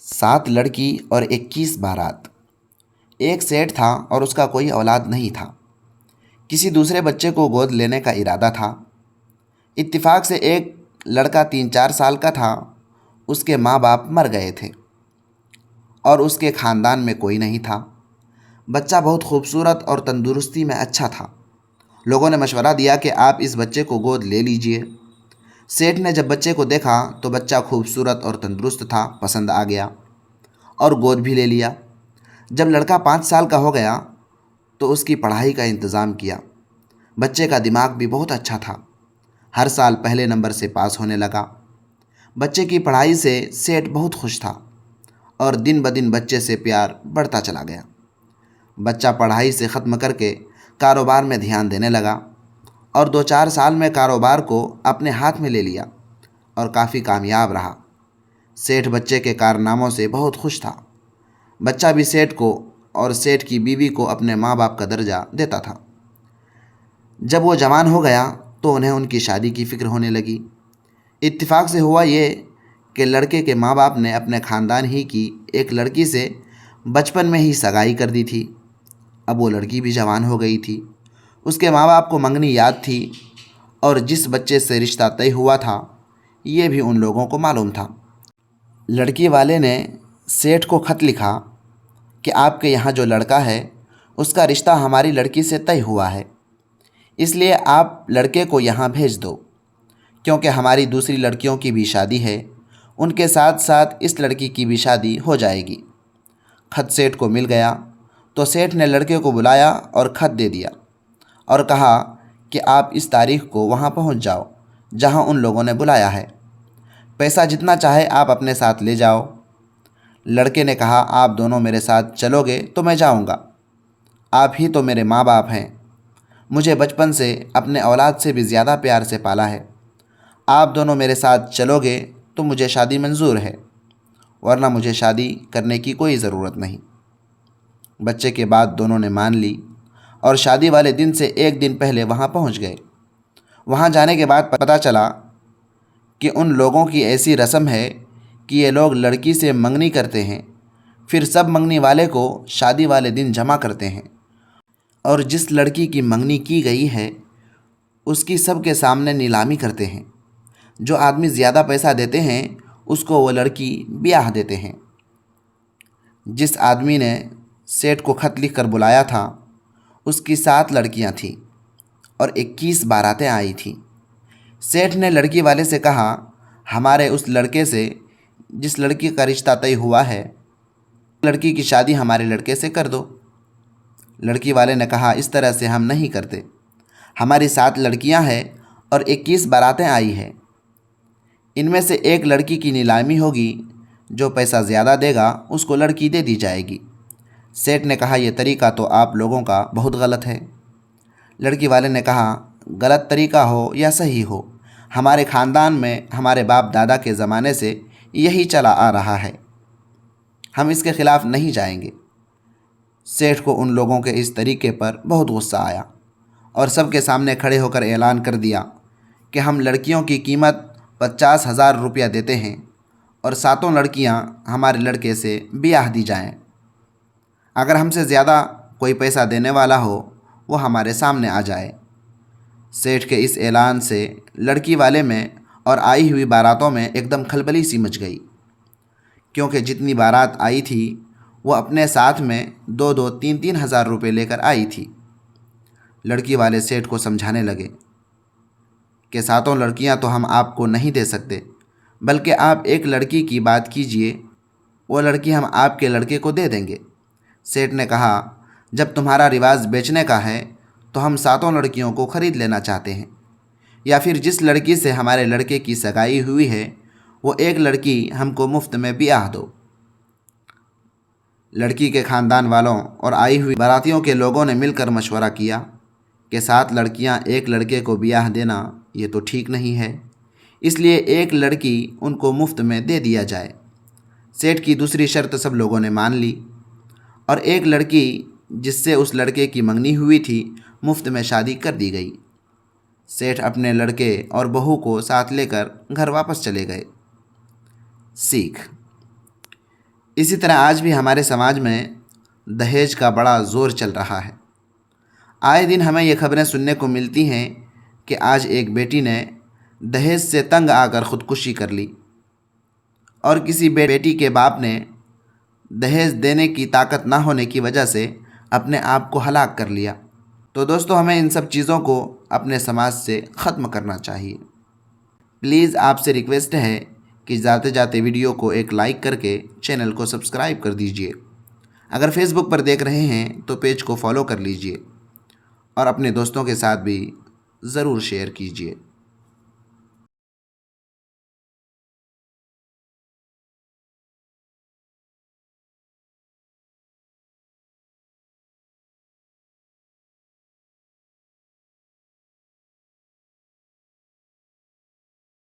7 لڑکی اور 21 بارات۔ ایک سیٹ تھا اور اس کا کوئی اولاد نہیں تھا۔ کسی دوسرے بچے کو گود لینے کا ارادہ تھا۔ اتفاق سے ایک لڑکا 3-4 سال کا تھا۔ اس کے ماں باپ مر گئے تھے اور اس کے خاندان میں کوئی نہیں تھا۔ بچہ بہت خوبصورت اور تندرستی میں اچھا تھا۔ لوگوں نے مشورہ دیا کہ آپ اس بچے کو گود لے لیجئے۔ سیٹھ نے جب بچے کو دیکھا تو بچہ خوبصورت اور تندرست تھا، پسند آ گیا اور گود بھی لے لیا۔ جب لڑکا 5 سال کا ہو گیا تو اس کی پڑھائی کا انتظام کیا۔ بچے کا دماغ بھی بہت اچھا تھا، ہر سال پہلے نمبر سے پاس ہونے لگا۔ بچے کی پڑھائی سے سیٹھ بہت خوش تھا اور دن بدن بچے سے پیار بڑھتا چلا گیا۔ بچہ پڑھائی سے ختم کر کے کاروبار میں دھیان دینے لگا اور 2-4 سال میں کاروبار کو اپنے ہاتھ میں لے لیا اور کافی کامیاب رہا۔ سیٹھ بچے کے کارناموں سے بہت خوش تھا۔ بچہ بھی سیٹھ کو اور سیٹھ کی بیوی کو اپنے ماں باپ کا درجہ دیتا تھا۔ جب وہ جوان ہو گیا تو انہیں ان کی شادی کی فکر ہونے لگی۔ اتفاق سے ہوا یہ کہ لڑکے کے ماں باپ نے اپنے خاندان ہی کی ایک لڑکی سے بچپن میں ہی سگائی کر دی تھی۔ اب وہ لڑکی بھی جوان ہو گئی تھی۔ اس کے ماں باپ کو منگنی یاد تھی اور جس بچے سے رشتہ طے ہوا تھا یہ بھی ان لوگوں کو معلوم تھا۔ لڑکی والے نے سیٹھ کو خط لکھا کہ آپ کے یہاں جو لڑکا ہے اس کا رشتہ ہماری لڑکی سے طے ہوا ہے، اس لیے آپ لڑکے کو یہاں بھیج دو، کیونکہ ہماری دوسری لڑکیوں کی بھی شادی ہے، ان کے ساتھ ساتھ اس لڑکی کی بھی شادی ہو جائے گی۔ خط سیٹھ کو مل گیا تو سیٹھ نے لڑکے کو بلایا اور خط دے دیا اور کہا کہ آپ اس تاریخ کو وہاں پہنچ جاؤ جہاں ان لوگوں نے بلایا ہے، پیسہ جتنا چاہے آپ اپنے ساتھ لے جاؤ۔ لڑکے نے کہا آپ دونوں میرے ساتھ چلو گے تو میں جاؤں گا، آپ ہی تو میرے ماں باپ ہیں، مجھے بچپن سے اپنے اولاد سے بھی زیادہ پیار سے پالا ہے، آپ دونوں میرے ساتھ چلو گے تو مجھے شادی منظور ہے، ورنہ مجھے شادی کرنے کی کوئی ضرورت نہیں۔ بچے کے بعد دونوں نے مان لی اور شادی والے دن سے 1 دن پہلے وہاں پہنچ گئے۔ وہاں جانے کے بعد پتہ چلا کہ ان لوگوں کی ایسی رسم ہے کہ یہ لوگ لڑکی سے منگنی کرتے ہیں، پھر سب منگنی والے کو شادی والے دن جمع کرتے ہیں اور جس لڑکی کی منگنی کی گئی ہے اس کی سب کے سامنے نیلامی کرتے ہیں۔ جو آدمی زیادہ پیسہ دیتے ہیں اس کو وہ لڑکی بیاہ دیتے ہیں۔ جس آدمی نے سیٹھ کو خط لکھ کر بلایا تھا اس کی 7 لڑکیاں تھیں اور 21 باراتیں آئی تھیں۔ سیٹھ نے لڑکی والے سے کہا ہمارے اس لڑکے سے جس لڑکی کا رشتہ طے ہوا ہے لڑکی کی شادی ہمارے لڑکے سے کر دو۔ لڑکی والے نے کہا اس طرح سے ہم نہیں کرتے، ہماری 7 لڑکیاں ہیں اور 21 باراتیں آئی ہیں، ان میں سے ایک لڑکی کی نیلامی ہوگی، جو پیسہ زیادہ دے گا اس کو لڑکی دے دی جائے گی۔ سیٹھ نے کہا یہ طریقہ تو آپ لوگوں کا بہت غلط ہے۔ لڑکی والے نے کہا غلط طریقہ ہو یا صحیح ہو، ہمارے خاندان میں ہمارے باپ دادا کے زمانے سے یہی چلا آ رہا ہے، ہم اس کے خلاف نہیں جائیں گے۔ سیٹھ کو ان لوگوں کے اس طریقے پر بہت غصہ آیا اور سب کے سامنے کھڑے ہو کر اعلان کر دیا کہ ہم لڑکیوں کی قیمت 50,000 روپیہ دیتے ہیں اور 7 لڑکیاں ہمارے لڑکے سے بیاہ دی جائیں۔ اگر ہم سے زیادہ کوئی پیسہ دینے والا ہو وہ ہمارے سامنے آ جائے۔ سیٹھ کے اس اعلان سے لڑکی والے میں اور آئی ہوئی باراتوں میں ایک دم کھلبلی سی مچ گئی، کیونکہ جتنی بارات آئی تھی وہ اپنے ساتھ میں 2-2 3-3 ہزار روپے لے کر آئی تھی۔ لڑکی والے سیٹھ کو سمجھانے لگے کہ 7 لڑکیاں تو ہم آپ کو نہیں دے سکتے، بلکہ آپ ایک لڑکی کی بات کیجئے، وہ لڑکی ہم آپ کے لڑکے کو دے دیں گے۔ سیٹھ نے کہا جب تمہارا رواج بیچنے کا ہے تو ہم 7 لڑکیوں کو خرید لینا چاہتے ہیں، یا پھر جس لڑکی سے ہمارے لڑکے کی سگائی ہوئی ہے وہ ایک لڑکی ہم کو مفت میں بیاہ دو۔ لڑکی کے خاندان والوں اور آئی ہوئی باراتیوں کے لوگوں نے مل کر مشورہ کیا کہ 7 لڑکیاں ایک لڑکے کو بیاہ دینا یہ تو ٹھیک نہیں ہے، اس لیے ایک لڑکی ان کو مفت میں دے دیا جائے۔ سیٹھ کی دوسری شرط سب لوگوں نے مان لی اور ایک لڑکی جس سے اس لڑکے کی منگنی ہوئی تھی مفت میں شادی کر دی گئی۔ سیٹھ اپنے لڑکے اور بہو کو ساتھ لے کر گھر واپس چلے گئے۔ سیکھ: اسی طرح آج بھی ہمارے سماج میں دہیج کا بڑا زور چل رہا ہے۔ آئے دن ہمیں یہ خبریں سننے کو ملتی ہیں کہ آج ایک بیٹی نے دہیج سے تنگ آ کر خودکشی کر لی، اور کسی بیٹی کے باپ نے دہیج دینے کی طاقت نہ ہونے کی وجہ سے اپنے آپ کو ہلاک کر لیا۔ تو دوستو، ہمیں ان سب چیزوں کو اپنے سماج سے ختم کرنا چاہیے۔ پلیز آپ سے ریکویسٹ ہے کہ جاتے جاتے ویڈیو کو ایک لائک کر کے چینل کو سبسکرائب کر دیجئے۔ اگر فیس بک پر دیکھ رہے ہیں تو پیج کو فالو کر لیجئے، اور اپنے دوستوں کے ساتھ بھی ضرور شیئر کیجئے۔